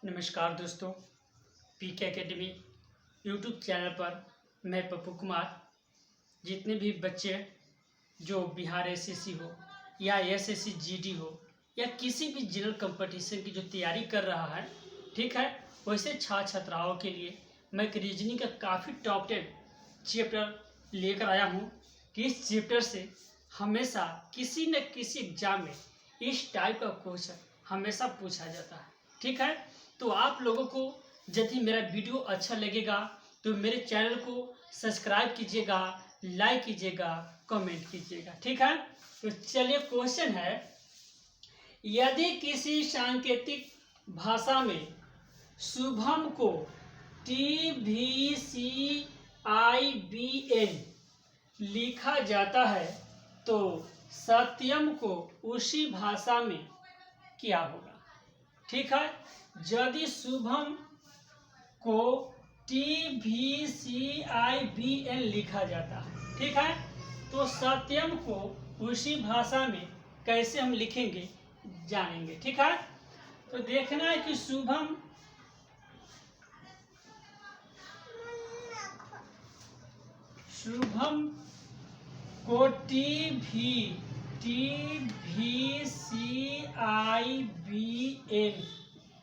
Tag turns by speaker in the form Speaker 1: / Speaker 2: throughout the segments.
Speaker 1: नमस्कार दोस्तों, पीके academy YouTube channel पर मैं पप्पू कुमार। जितने भी बच्चे जो बिहार एसएससी हो या एसएससी जीडी हो या किसी भी जनरल कंपटीशन की जो तैयारी कर रहा है, ठीक है, वैसे छात्र छात्राओं के लिए मैं एक रीजनिंग का काफ़ी टॉप 10 चैप्टर लेकर आया हूँ कि इस चैप्टर से हमेशा किसी न किसी एग्जाम में इस टाइप का क्वेश्चन हमेशा पूछा जाता है। ठीक है, तो आप लोगों को यदि मेरा वीडियो अच्छा लगेगा तो मेरे चैनल को सब्सक्राइब कीजिएगा, लाइक कीजिएगा, कमेंट कीजिएगा। ठीक है, तो चलिए क्वेश्चन है, यदि किसी सांकेतिक भाषा में शुभम को TVCIBN लिखा जाता है तो सत्यम को उसी भाषा में क्या होगा। ठीक है, यदि शुभम को TVCIBN लिखा जाता है, ठीक है, तो सत्यम को उसी भाषा में कैसे हम लिखेंगे जानेंगे। ठीक है, तो देखना है कि शुभम को TVCIBN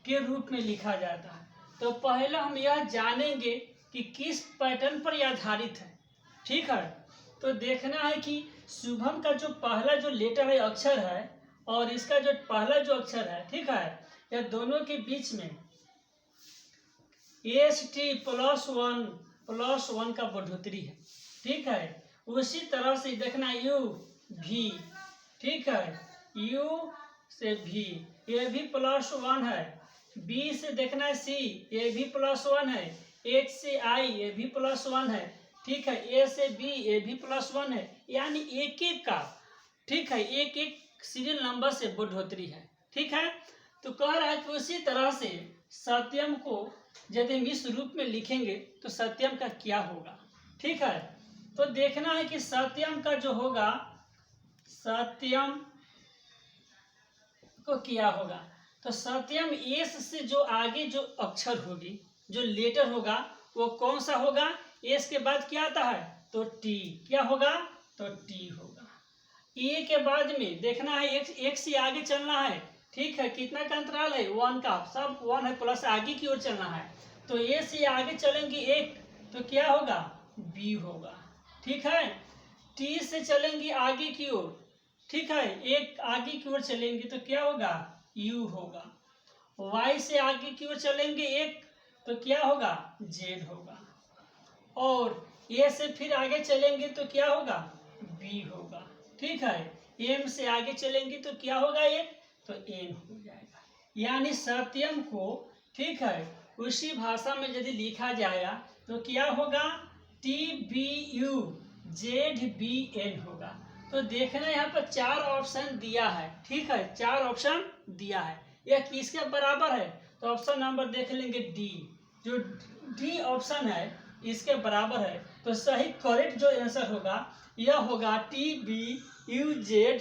Speaker 1: के रूप में लिखा जाता है। तो पहले हम यह जानेंगे कि किस पैटर्न पर यह आधारित है। ठीक है, तो देखना है कि शुभम का जो पहला जो लेटर है, अक्षर है, और इसका जो पहला जो अक्षर है, ठीक है, यह दोनों के बीच में ST+1 का बढ़ोतरी है। ठीक है, उसी तरह से देखना U भी, ठीक है, U से भी ये भी +1 है, B से देखना है C, ये भी +1 है, H से I ये भी +1 है, ठीक है, A से B ये भी +1 है, यानी एक एक का, ठीक है, एक एक सीरियल नंबर से बढ़ोतरी है। ठीक है, तो कह रहा है कि उसी तरह से सत्यम को यदि हम इस रूप में लिखेंगे तो सत्यम का क्या होगा। ठीक है, तो देखना है कि सत्यम का जो होगा, सत्यम को क्या होगा, तो सत्यम एस से जो आगे जो अक्षर होगी, जो लेटर होगा, वो कौन सा होगा। एस के बाद क्या आता है, तो टी, क्या होगा, तो टी होगा। ए के बाद में देखना है एक से आगे चलना है। ठीक है, कितना का अंतराल है, 1 का, सब 1 है, प्लस आगे की ओर चलना है। तो ए से आगे चलेंगे एक, तो क्या होगा, बी होगा। ठीक है, टी से चलेंगे आगे की ओर, ठीक है, एक आगे की ओर चलेंगे तो क्या होगा, यू होगा। वाई से आगे की ओर चलेंगे एक, तो क्या होगा, जेड होगा। और ए से फिर आगे चलेंगे तो क्या होगा, बी होगा। ठीक है, एम से आगे चलेंगे तो क्या होगा, ये तो एन हो जाएगा। यानी सत्यम को, ठीक है, उसी भाषा में यदि लिखा जाएगा तो क्या होगा, TVUZBN होगा। तो देखना यहाँ पर 4 ऑप्शन दिया है। ठीक है, 4 ऑप्शन दिया है, यह किसके बराबर है, तो ऑप्शन नंबर देख लेंगे डी, जो डी ऑप्शन है इसके बराबर है। तो सही करेक्ट जो आंसर होगा यह होगा TVUZBN,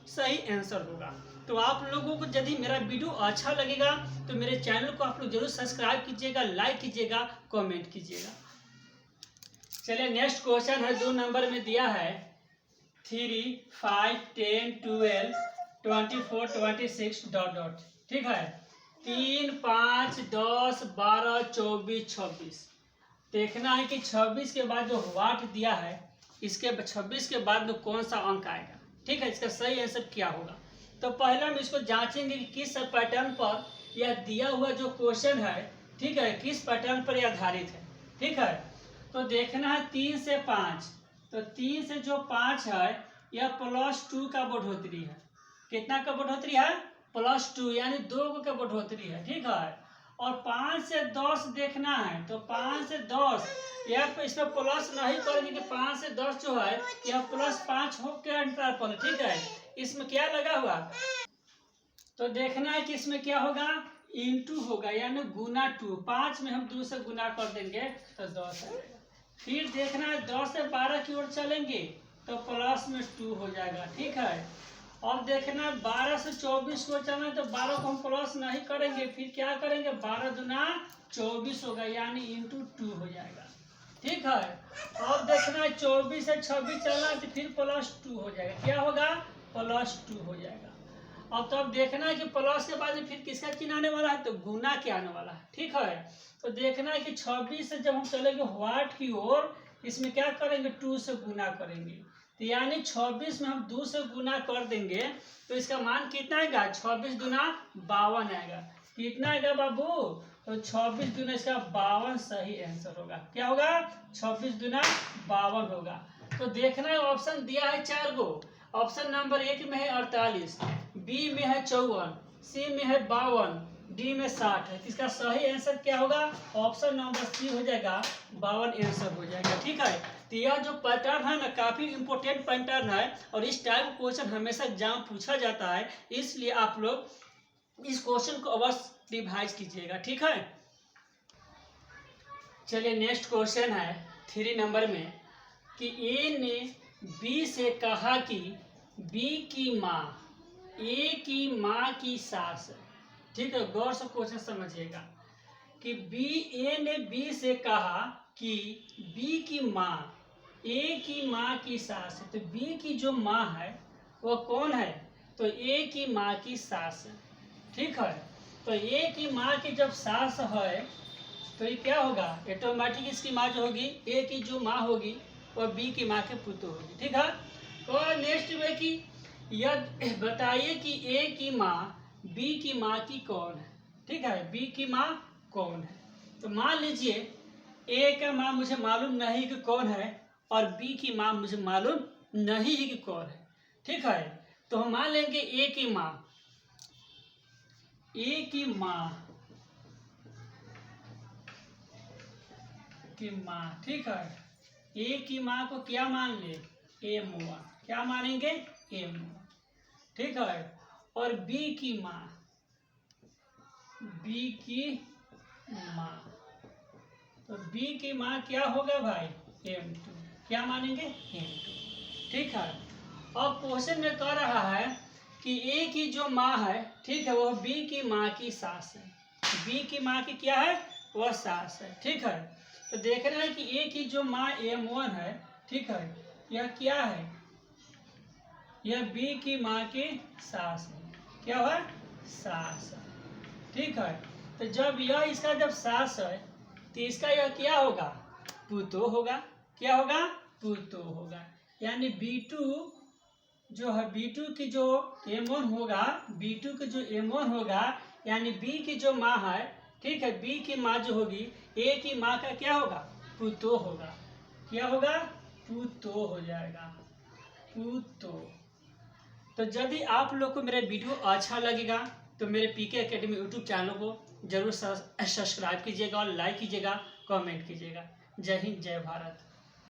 Speaker 1: सही आंसर होगा। तो आप लोगों को यदि मेरा वीडियो अच्छा लगेगा तो मेरे चैनल को आप लोग जरूर सब्सक्राइब कीजिएगा, लाइक कीजिएगा, कमेंट कीजिएगा। चलिए नेक्स्ट क्वेश्चन है, 2 नंबर में दिया है 3, 5, 10, 12, 24, 26 ... ठीक है, 3, 5, 10, 12, 24, 26। देखना है कि 26 के बाद जो वाट दिया है, इसके 26 के बाद में कौन सा अंक आएगा। ठीक है, इसका सही आंसर क्या होगा। तो पहले हम इसको जांचेंगे कि किस पैटर्न पर यह दिया हुआ जो क्वेश्चन है, ठीक है, किस पैटर्न पर यह आधारित है। ठीक है, तो देखना है 3 से 5, तो 3 से जो 5 है यह +2 का बढ़ोतरी है। कितना का बढ़ोतरी है, +2, यानी 2 का बढ़ोतरी है। ठीक है, और 5 से 10 देखना है, तो 5 से 10 यह इसमें प्लस नहीं करेंगे कि 5 से 10 जो है यह +5 हो के अंतराल पर। ठीक है, इसमें क्या लगा हुआ, तो देखना है कि इसमें क्या होगा, इंटू होगा, यानी गुना 2। 5 में हम 2 से गुना कर देंगे तो 10 आएगा। फिर देखना है 10 से 12 की ओर चलेंगे तो प्लस में 2 हो जाएगा। ठीक है, अब देखना 12 से 24 को चलना है तो 12 को हम प्लस नहीं करेंगे, फिर क्या करेंगे 12 दूना 24 होगा यानी इंटू 2 हो जाएगा। ठीक है। अब देखना है 24 से 26 चलना है तो फिर प्लस 2 हो जाएगा, क्या होगा प्लस 2 हो जाएगा। अब तो अब देखना है कि प्लस के बाद में फिर किसका चिन्ह आने वाला है तो गुना के आने वाला है। ठीक है। तो देखना है कि 26 से जब हम चलेंगे व्हाट की ओर, इसमें क्या करेंगे 2 से गुना करेंगे, तो यानी 26 में हम 2 से गुना कर देंगे तो इसका मान कितना आएगा 26 दूना 52 आएगा। कितना आएगा बाबू तो 26 दूना इसका 52 सही आंसर होगा। क्या होगा 26 दूना 52 होगा। तो देखना है ऑप्शन दिया है 4 गो। ऑप्शन नंबर 1 में है 48, बी में है 54, सी में है 52, डी में 60 है। इसका सही आंसर क्या होगा ऑप्शन नंबर सी हो जाएगा 52 आंसर हो जाएगा। ठीक है। तो यह जो पैटर्न है ना काफी इंपॉर्टेंट पैटर्न है और इस टाइप क्वेश्चन हमेशा एग्जाम पूछा जाता है, इसलिए आप लोग इस क्वेश्चन को अवश्य रिवाइज कीजिएगा। ठीक है। चलिए नेक्स्ट क्वेश्चन है 3 नंबर में कि ए ने बी से कहा कि बी की माँ ए की माँ की सास है। ठीक है। गौर से क्वेश्चन समझिएगा कि ए ने बी से कहा कि बी की माँ ए की माँ की सास है। तो बी की जो माँ है वो कौन है तो ए की माँ की सास है। ठीक है। तो ए की माँ की जब सास है तो ये क्या होगा ऑटोमेटिक इसकी माँ जो होगी ए की जो माँ होगी वह बी की माँ के पुत्र होगी। ठीक है। तो नेक्स्ट में कि यह बताइए कि ए की माँ बी की माँ की कौन है। ठीक है। बी की माँ कौन है। तो मान लीजिए ए का माँ मुझे मालूम नहीं कि कौन है और बी की माँ मुझे मालूम नहीं है कि कौन है। ठीक है। तो हम मान लेंगे ए की माँ ठीक है। ए की माँ को क्या मान ले M1, क्या मानेंगे M1। ठीक है। और बी की माँ तो बी की माँ क्या होगा भाई M2, क्या मानेंगे M2। ठीक है। अब क्वेश्चन में कह रहा है कि ए की जो माँ है ठीक है वह बी की माँ की सास है। बी की माँ की क्या है वह सास है। ठीक है। तो देख रहे हैं कि ए की जो माँ M1 है ठीक है यह क्या है यह बी की माँ की सास है। क्या है सास है। ठीक है। तो जब यह इसका जब सास है तो इसका यह क्या होगा पुतो होगा। क्या होगा पुतो होगा। यानी B2 जो है B2 की जो M1 होगा B2 की जो M1 होगा यानी बी की जो माँ है ठीक है बी की माँ जो होगी ए की माँ का क्या होगा पुतो होगा। क्या होगा पुतो हो जाएगा पुतो। तो यदि आप लोग को मेरा वीडियो अच्छा लगेगा तो मेरे पीके एकेडमी यूट्यूब चैनल को जरूर सब्सक्राइब कीजिएगा और लाइक कीजिएगा, कमेंट कीजिएगा। जय हिंद जय भारत।